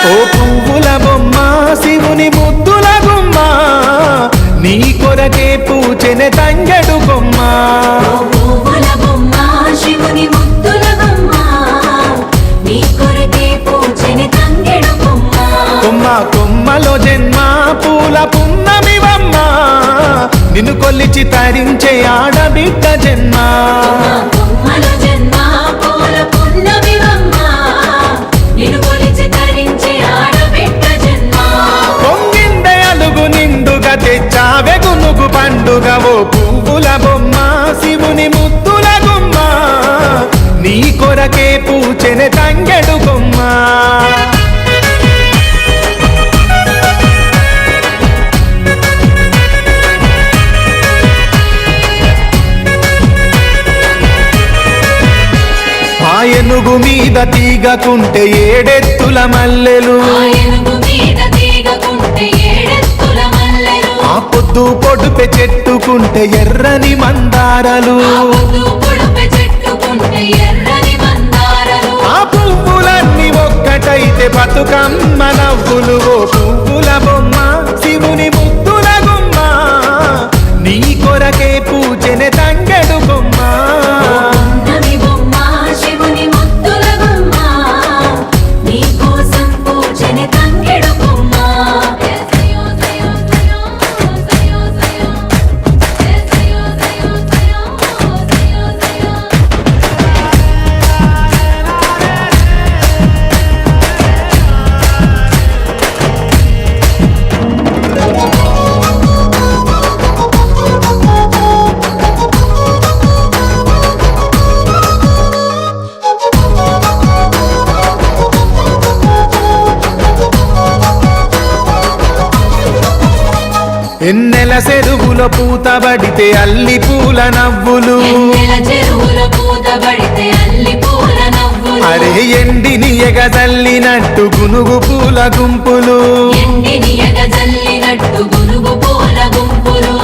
ఓ పువ్వుల బొమ్మ శివుని ముద్దుల గుమ్మ నీ కొరకే పూచెనే తంగెడు కొమ్మ ఓ పువ్వుల బొమ్మ శివుని ముద్దుల గుమ్మ నీ కొరకే పూచెనే తంగెడు కొమ్మ కొమ్మ కొమ్మలో జన్మ పూల పున్నమివమ్మ నిన్ను కొల్లిచి తరించే ఆడబిడ్డ జన్మ కొమ్మలో జన్మ పూల పున్నమివమ్మ నిన్ను కొలిచి తరించే ఆడబిడ్డ జన్మ పొంగిందే అలుగు నిండుగా తెచ్చావే గునుగు పండుగ ఓ పువ్వుల బొమ్మ శివుని ముద్దుల గుమ్మ నీ కొరకే పూచెనే తంగెడు కొమ్మ ఆ ఏనుగు మీద తీగకుంటే ఏడెత్తుల మల్లెలు ఆ ఏనుగు మీద తీగకుంటే ఏడెత్తుల మల్లెలు ఆ పొద్దు పొడుపె చెట్టుకుంటే ఎర్రని మందారలు ఆ పొద్దు పొడుపు చెట్టుకుంటే ఎర్రని మందారలు ఆ పువ్వులన్నీ ఒక్కటైతే బతుకమ్మ నవ్వులు ఓ పువ్వుల బొమ్మ శివుని ముద్దుల గుమ్మ నీ కొరకే పూచెనే తంగెడు కొమ్మ పున్నమి బొమ్మ శివుని ముద్దుల గుమ్మ నీ కోసం పూజని తంగెడు కొమ్మ సయో సయో సయో సయో సయో సయో సయో సయో సయో ఎన్నెల చెరువులో పూతబడితే అల్లి పూల నవ్వులు ఎన్నెల చెరువులో పూతబడితే అల్లి పూల నవ్వులు అరే ఎండిని ఎగజల్లినట్టు గునుగు పూల గుంపులు ఎండిని ఎగజల్లినట్టు గునుగు పూల గుంపులు